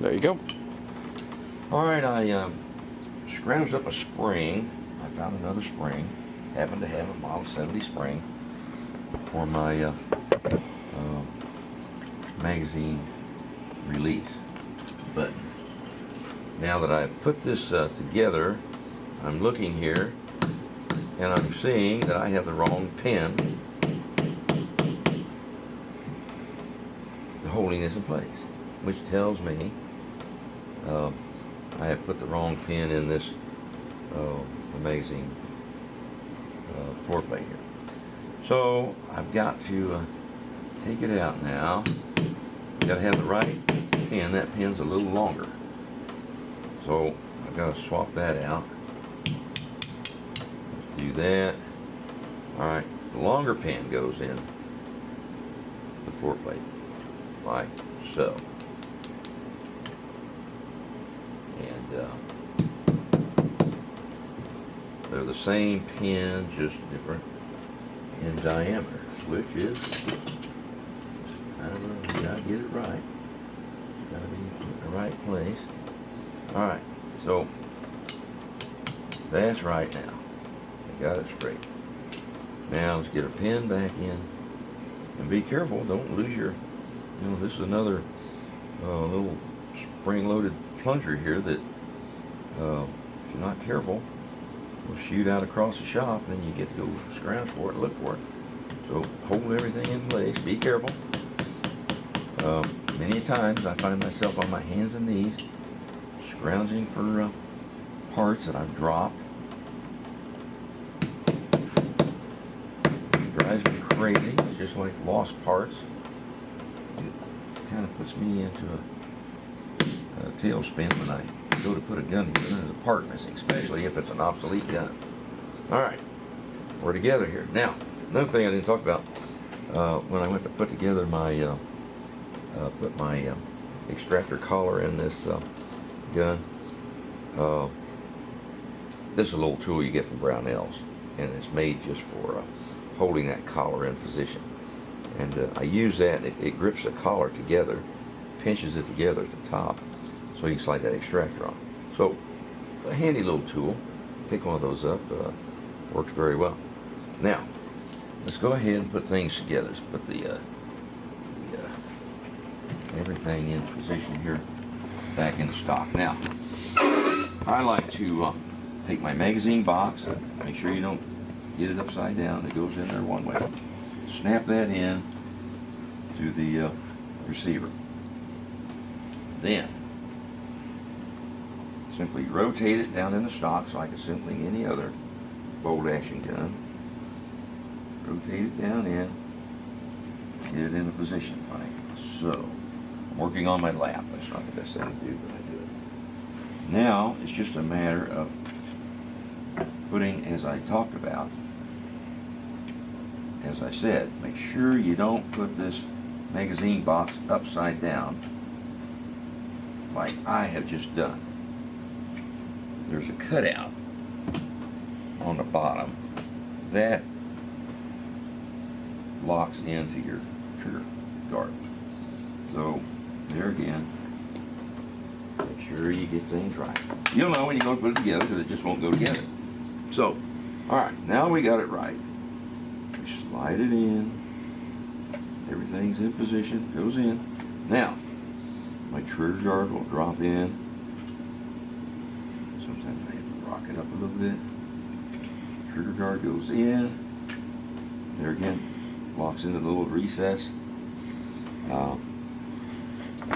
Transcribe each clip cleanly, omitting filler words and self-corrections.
There you go. All right, I scrounged up a spring. I found another spring. Happened to have a Model 70 spring for my magazine release button. Now that I've put this together, I'm looking here and I'm seeing that I have the wrong pin holding this in place, which tells me I have put the wrong pin in this amazing floor plate here. So I've got to take it out now. Got to have the right pin. That pin's a little longer, so I've got to swap that out. Do that. All right, the longer pin goes in the floor plate, like so. And they're the same pin, just different in diameter, which is, I don't know, you gotta get it right. It's gotta be in the right place. All right, so that's right now. I got it straight. Now let's get our pin back in, and be careful, don't lose your, this is another little spring-loaded plunger here that, if you're not careful, will shoot out across the shop, and then you get to go scrounge for it, look for it. So hold everything in place, be careful. Many times I find myself on my hands and knees scrounging for parts that I've dropped. It drives me crazy. It's just like lost parts. It kind of puts me into a tailspin when I go to put a gun together and there's a part missing, especially if it's an obsolete gun. All right, we're together here. Now, another thing I didn't talk about when I went to put together my extractor collar in this gun. This is a little tool you get from Brownells, and it's made just for holding that collar in position. And I use that. It grips the collar together, pinches it together at the top, so you can slide that extractor on. So, a handy little tool. Pick one of those up. Works very well. Now, let's go ahead and put things together. Let's put the everything in position here, back in stock. Now, I like to take my magazine box, make sure you don't get it upside down. It goes in there one way. Snap that in to the receiver. Then, simply rotate it down in the stock like it's simply any other bolt action gun. Rotate it down in, get it in a position like so. I'm working on my lap. That's not the best thing to do, but I do it. Now, it's just a matter of putting, as I talked about, as I said, make sure you don't put this magazine box upside down like I have just done. There's a cutout on the bottom that locks into your trigger guard. So, there again, make sure you get things right. You'll know when you go to put it together because it just won't go together. So, alright, now we got it right. We slide it in. Everything's in position, goes in. Now, my trigger guard will drop in. Sometimes I have to rock it up a little bit. Trigger guard goes in. There again, locks into the little recess.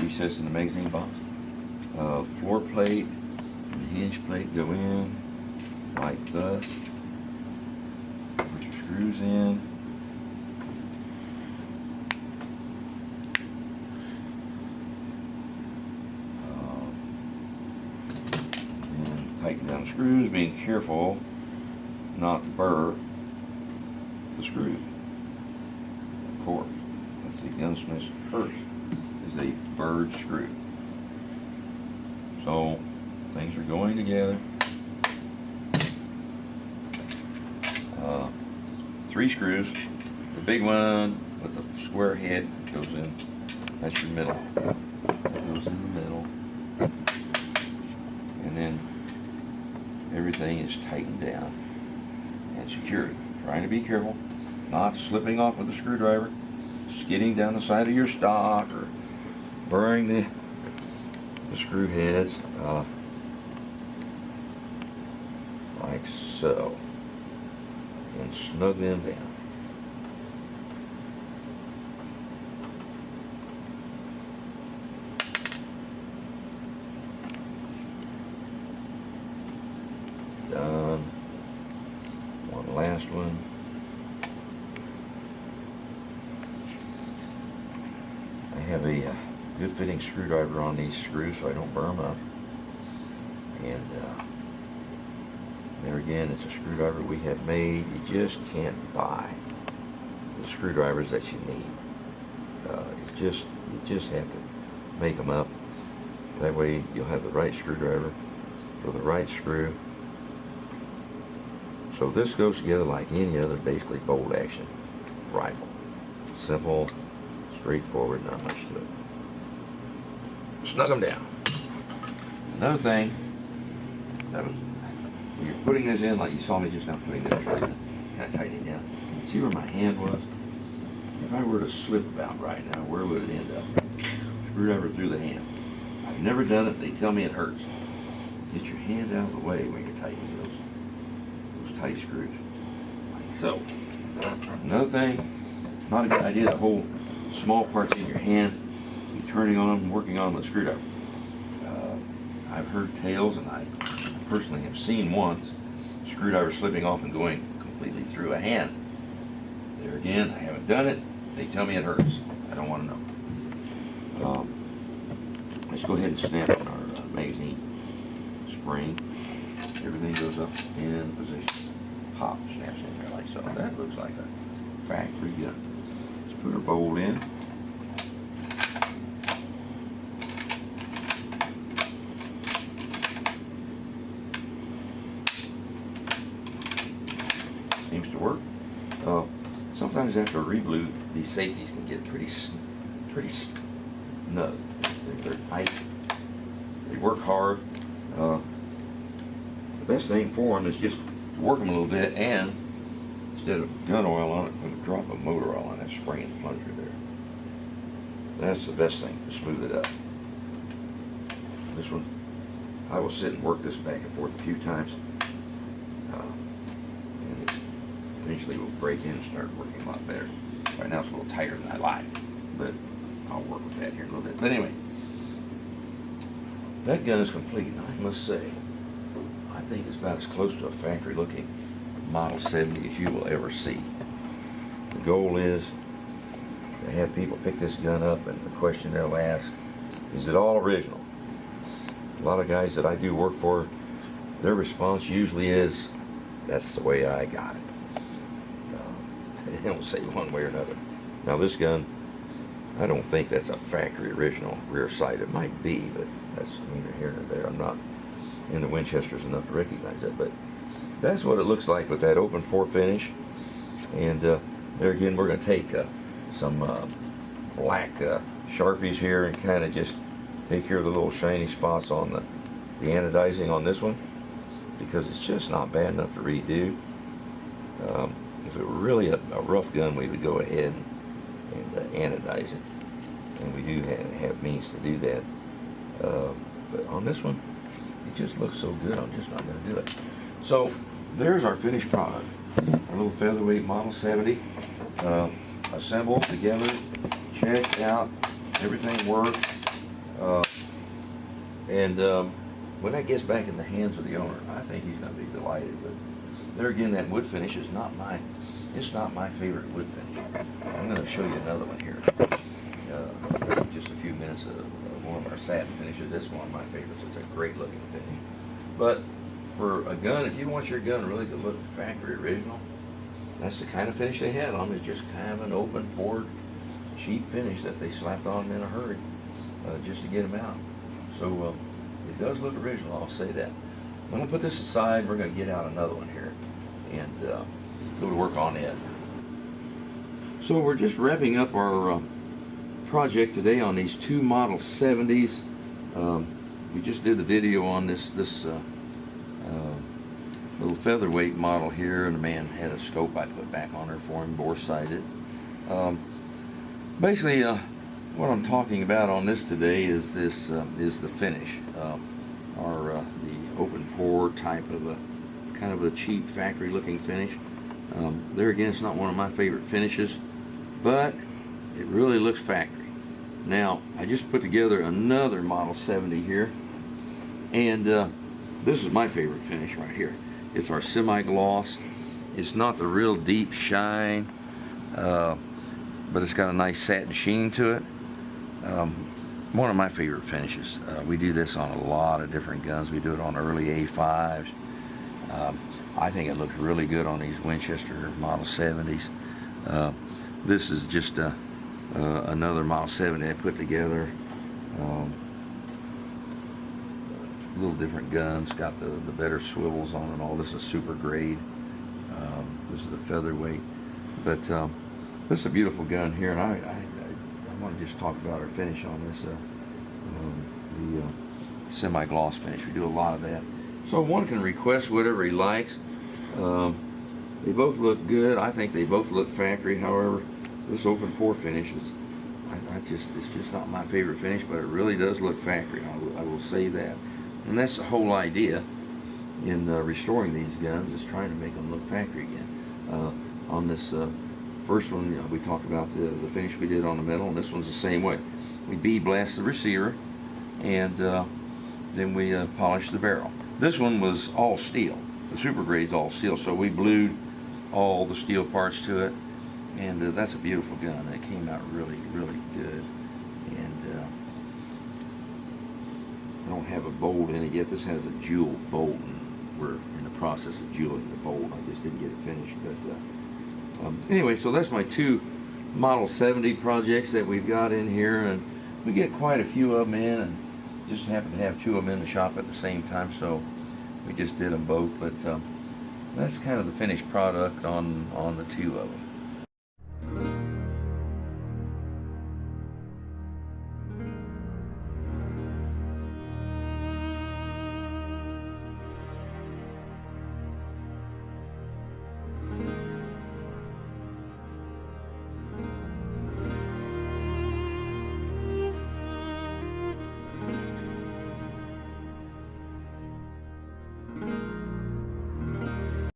Recess in the magazine box. Floor plate and hinge plate go in like thus. Put your screws in. And tighten down the screws, being careful not to burr the screws. Of course, that's the gunsmith's curse. A bird screw. So things are going together. 3 screws. The big one with the square head goes in. That's your middle. That goes in the middle. everything is tightened down and secured. Trying to be careful, not slipping off with the screwdriver, skidding down the side of your stock, or burring the screw heads like so, and snug them down. Done. One last one. I have a good fitting screwdriver on these screws so I don't burn them up. And there again, it's a screwdriver we have made. You just can't buy the screwdrivers that you need. You just have to make them up. That way you'll have the right screwdriver for the right screw. So this goes together like any other basically bolt action rifle. Simple, straightforward, not much to it. Snug them down. Another thing, when you're putting this in, like you saw me just now putting this, kind of tightening down. See where my hand was? If I were to slip about right now, where would it end up? Screwdriver through the hand. I've never done it. They tell me it hurts. Get your hand out of the way when you're tightening those tight screws. Like so. Another thing, not a good idea to hold small parts in your hand. Be turning on them, working on them with a screwdriver. I've heard tales, and I personally have seen once, screwdriver slipping off and going completely through a hand. There again, I haven't done it. They tell me it hurts. I don't want to know. Let's go ahead and snap on our magazine spring. Everything goes up in position. Pop, snaps in there like so. That looks like a factory gun. Let's put our bolt in. Seems to work. Sometimes after a reblue, these safeties can get pretty snug. They're tight. They work hard. The best thing for them is just to work them a little bit, and instead of gun oil on it, put a drop of motor oil on that spring and plunger there. That's the best thing to smooth it up. This one, I will sit and work this back and forth a few times. And it eventually will break in and start working a lot better. Right now it's a little tighter than I like, but I'll work with that here in a little bit. But anyway, that gun is complete, and I must say, I think it's about as close to a factory looking Model 70 as you will ever see. The goal is to have people pick this gun up, and the question they'll ask, is it all original? A lot of guys that I do work for, their response usually is, that's the way I got it. They don't say one way or another. Now this gun, I don't think that's a factory original rear sight. It might be, but that's neither here nor there. I'm not in the Winchesters enough to recognize that, but that's what it looks like with that open pore finish. And there again, we're going to take some black Sharpies here and kind of just take care of the little shiny spots on the anodizing on this one, because it's just not bad enough to redo. If it were really a rough gun, we would go ahead and anodize it, and we do have means to do that. But on this one, it just looks so good, I'm just not going to do it. So there's our finished product. Our little featherweight Model 70, assembled together, checked out, everything works. And when that gets back in the hands of the owner, I think he's going to be delighted. But there again, that wood finish is not my favorite wood finish. I'm going to show you another one here. Just a few minutes of one of our satin finishes. This is one of my favorites. It's a great looking finish. But for a gun, if you want your gun really to look factory original, that's the kind of finish they had on it. Just kind of an open poured cheap finish that they slapped on in a hurry just to get them out. So it does look original, I'll say that. I'm going to put this aside. We're going to get out another one here and go to work on it. So we're just wrapping up our project today on these two Model 70s. We just did the video on this little featherweight model here, and the man had a scope I put back on there for him, bore-sighted. Basically, what I'm talking about on this today is this is the finish, or the open pour type of a kind of a cheap factory-looking finish. There again, it's not one of my favorite finishes, but it really looks factory. Now, I just put together another Model 70 here, and this is my favorite finish right here. It's our semi-gloss. It's not the real deep shine, but it's got a nice satin sheen to it. One of my favorite finishes. We do this on a lot of different guns. We do it on early A5s. I think it looks really good on these Winchester Model 70s. This is just another Model 70 I put together. A little different guns, got the better swivels on it all. This is super grade. This is the featherweight. But this is a beautiful gun here, and I want to just talk about our finish on this, the semi-gloss finish. We do a lot of that. So one can request whatever he likes. They both look good. I think they both look factory. However, this open pour finish is, it's just not my favorite finish, but it really does look factory. I will say that. And that's the whole idea in restoring these guns, is trying to make them look factory again. On this first one, you know, we talked about the finish we did on the metal, and this one's the same way. We bead blast the receiver, and then we polish the barrel. This one was all steel. The super grade's all steel, so we blued all the steel parts to it, and that's a beautiful gun. It came out really, really good. And I don't have a bolt in it yet. This has a jewel bolt, and we're in the process of jeweling the bolt. I just didn't get it finished. But anyway, so that's my two Model 70 projects that we've got in here, and we get quite a few of them in, and just happen to have two of them in the shop at the same time, so we just did them both. But that's kind of the finished product on the two of them.